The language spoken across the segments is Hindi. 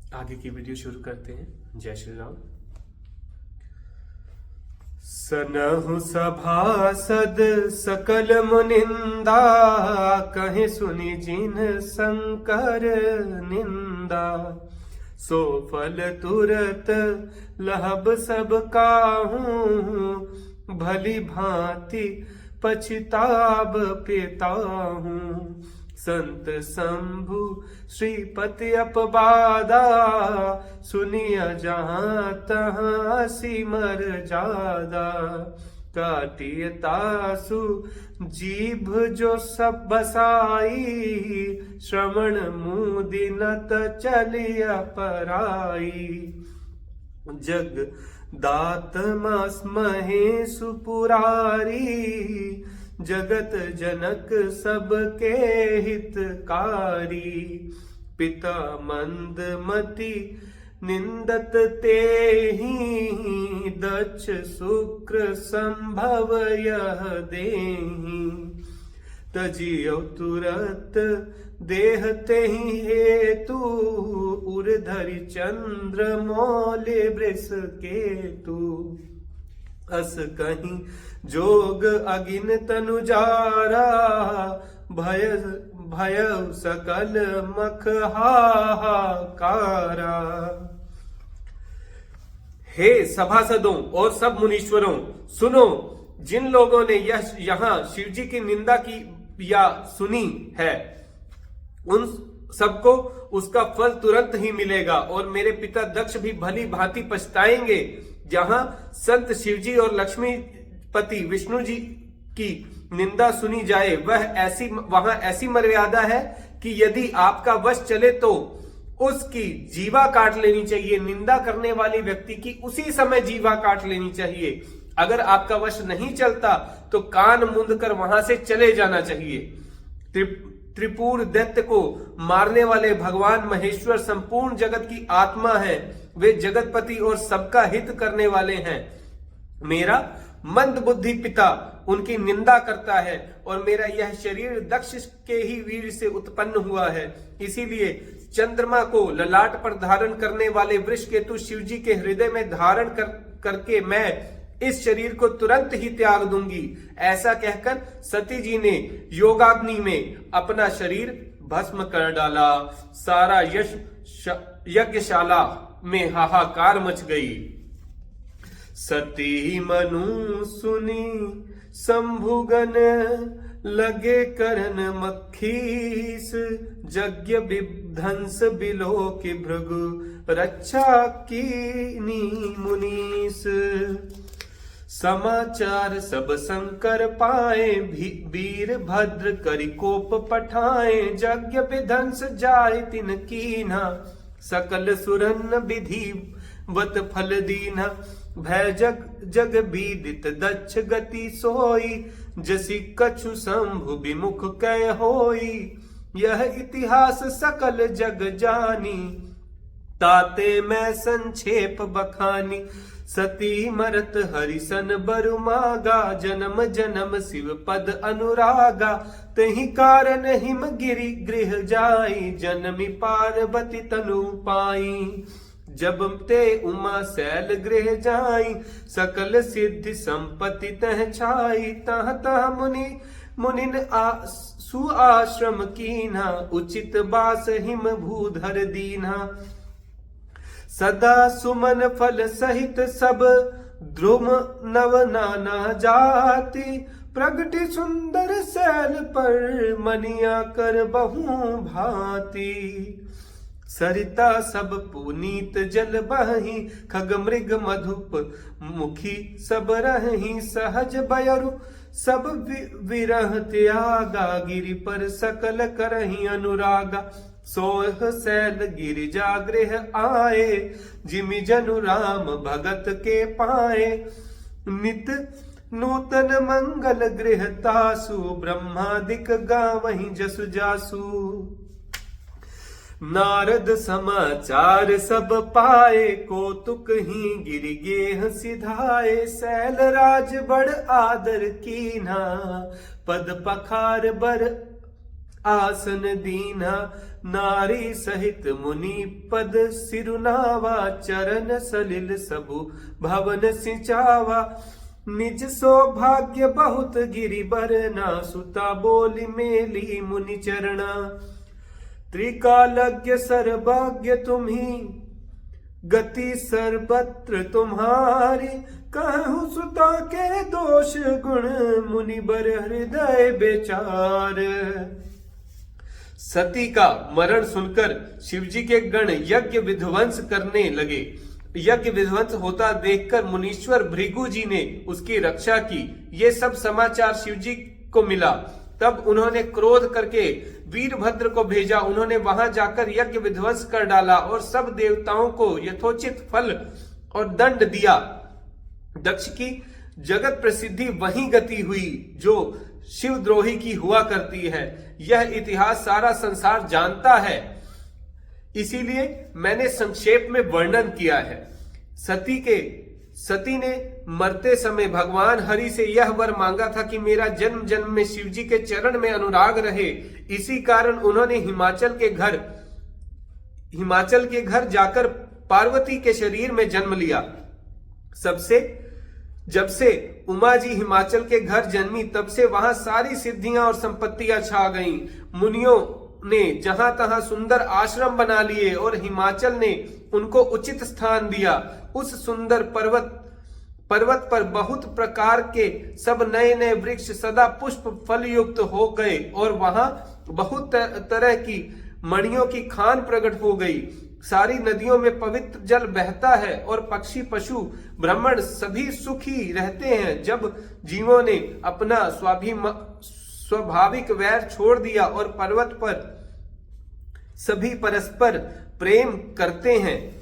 आगे की वीडियो शुरू करते हैं। जय श्री राम। सनहु सभासद सकल मुनिंदा, कहे सुनि जिन शंकर निंदा। सो फल तुरत लहब सब काहूँ, भली भांति पछताब पेताहूँ। संत शंभु श्रीपति अपवादा, सुनिया जहाँ तहाँ सिमर जादा। काटिय तासु जीभ जो सब बसाई, श्रवण मुदि नत चलिया पराई। जग दात महेशु पुरारी, जगत जनक सबके हितकारी। पिता मंदमति निंदत तेहि, दक्ष शुक्र संभव यह देहि। तजियो तुरत देह तेहि हेतु, उर्धरि चंद्र मौले वृष केतु। अस कहीं जोग अगिन तनु जारा, भय सकल मख हाहाकारा। हे सभासदों और सब मुनीश्वरों, सुनो। जिन लोगों ने यहाँ शिव जी की निंदा की या सुनी है, उन सबको उसका फल तुरंत ही मिलेगा, और मेरे पिता दक्ष भी भली भांति पछताएंगे। जहां संत शिवजी और लक्ष्मीपति विष्णु जी की निंदा सुनी जाए, वहां ऐसी मर्यादा है कि यदि आपका वश चले तो उसकी जीवा काट लेनी चाहिए। निंदा करने वाली व्यक्ति की उसी समय जीवा काट लेनी चाहिए। अगर आपका वश नहीं चलता तो कान मूंद कर वहां से चले जाना चाहिए। त्रिपुर दैत्य को मारने वाले भगवान महेश्वर संपूर्ण जगत की आत्मा है। वे जगतपति और सबका हित करने वाले हैं। मेरा मंद बुद्धि पिता उनकी निंदा करता है, और मेरा यह शरीर दक्ष के ही वीर से उत्पन्न हुआ है। इसीलिए चंद्रमा को ललाट पर धारण करने वाले वृषकेतु शिव जी के हृदय में धारण करके मैं इस शरीर को तुरंत ही त्याग दूंगी। ऐसा कहकर सती जी ने योगाग्नि में अपना शरीर भस्म कर डाला। सारा यज्ञशाला में हाहाकार मच गई। सती मनु सुनी शंभुगन, लगे करन मक्खीस। यज्ञ विध्वंस बिलो की भृगु, रक्षा कीनी मुनीस। समाचार सब शंकर पाए, वीर भद्र करि कोप पठाए। यज्ञ विध्वंस जाय तिन कीन्हा, सकल सुरन विधि वत फल दीन्हा। भय जग बीदित दक्ष गति सोई, जसी कछु शंभु विमुख कै होई। यह इतिहास सकल जग जानी, ताते मैं संक्षेप बखानी। सती मरत हरिसन बरु मागा, जन्म जन्म शिव पद अनुरागा। तहि कारण हिम गिरि गृह जाई, जनमी पार्वती तनु पाई। जब ते उमा शैल गृह जाई, सकल सिद्धि संपत्ति तह छाई। तह तह मुनिन सुआश्रम कीन्हा, उचित बास हिम भूधर दीन्हा। सदा सुमन फल सहित सब, द्रुम नव नाना जाति। प्रगति सुंदर शैल पर, मनिया कर बहु भांति। सरिता सब पुनीत जल बहि, खग मृग मधुप मुखी सब रहि। सहज बयरु सब विरह त्यागा, गिरि पर सकल करहि अनुरागा। सोह शैल गिरिजा गृह आए, जिमि जनु राम भगत के पाए। नित नूतन मंगल गृह तासु, ब्रह्मादिक गावहि जसु जासु। नारद समाचार सब पाए, कौतुक ही गिरि गेह सिधाए। शैल राज बड़ आदर कीन्हा, पद पखार बर आसन दीन्हा। नारी सहित मुनि पद सिरुनावा, चरण सलिल सबु भवन सिंचावा। निज सौभाग्य बहुत गिरि बरना, सुता बोली मेली मुनि चरणा। त्रिकालज्ञ सर्वज्ञ तुम्ही, गति सर्वत्र तुम्हारी। कहूँ सुता के दोष गुण, मुनि बर हृदय बेचार। सती का मरण सुनकर शिवजी के गण यज्ञ विध्वंस करने लगे। यज्ञ विध्वंस होता देखकर मुनीश्वर भृगु जी ने उसकी रक्षा की। ये सब समाचार शिवजी को मिला। तब उन्होंने क्रोध करके वीरभद्र को भेजा। उन्होंने वहां जाकर यज्ञ विध्वंस कर डाला और सब देवताओं को यथोचित फल और दंड दिया। दक्ष की जगत प्रसिद्धि वही गति हुई जो शिवद्रोही की हुआ करती है। यह इतिहास सारा संसार जानता है, इसीलिए मैंने संक्षेप में वर्णन किया है। सती ने मरते समय भगवान हरि से यह वर मांगा था कि मेरा जन्म जन्म में शिवजी के चरण में अनुराग रहे। इसी कारण उन्होंने हिमाचल के घर जाकर पार्वती के शरीर में जन्म लिया। जब से उमा जी हिमाचल के घर जन्मी, तब से वहां सारी सिद्धियां और संपत्तियां छा गईं। मुनियों ने जहां तहां सुंदर आश्रम बना लिए और हिमाचल ने उनको उचित स्थान दिया। उस सुंदर पर्वत पर बहुत प्रकार के सब नए नए वृक्ष सदा पुष्प फल युक्त हो गए और वहां बहुत तरह की मणियों की खान प्रकट हो गई। सारी नदियों में पवित्र जल बहता है और पक्षी पशु ब्राह्मण सभी सुखी रहते हैं। जब जीवों ने अपना स्वाभाविक वैर छोड़ दिया और पर्वत पर सभी परस्पर प्रेम करते हैं।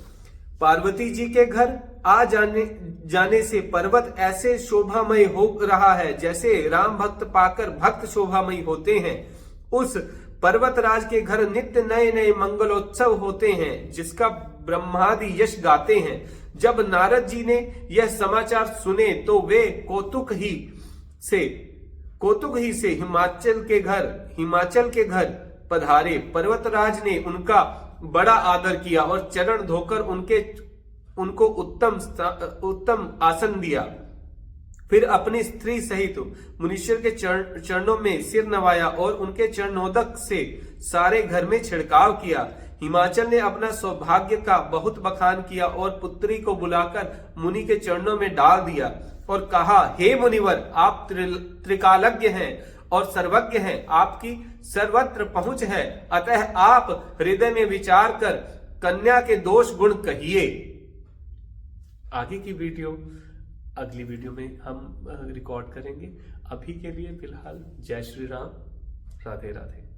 पार्वती जी के घर आ जाने से पर्वत ऐसे शोभामय हो रहा है जैसे राम भक्त पाकर भक्त शोभामय होते हैं। उस पर्वतराज के घर नित्य नए नए मंगलोत्सव होते हैं, जिसका ब्रह्मादि यश गाते हैं। जब नारद जी ने यह समाचार सुने तो वे कौतुक ही से हिमाचल के घर पधारे। पर्वतराज ने उनका बड़ा आदर किया और चरण धोकर उनको उत्तम आसन दिया। फिर अपनी स्त्री सहित मुनीश्वर के चरणों में सिर नवाया और उनके चरणोदक से सारे घर में छिड़काव किया। हिमाचल ने अपना सौभाग्य का बहुत बखान किया और पुत्री को बुलाकर मुनि के चरणों में डाल दिया और कहा, हे मुनिवर, आप त्रिकालज्ञ हैं और सर्वज्ञ हैं, आपकी सर्वत्र पहुंच है, अतः आप हृदय में विचार कर कन्या के दोष गुण कहिए। आगे की वीडियो अगली वीडियो में हम रिकॉर्ड करेंगे। अभी के लिए फिलहाल जय श्री राम, राधे राधे।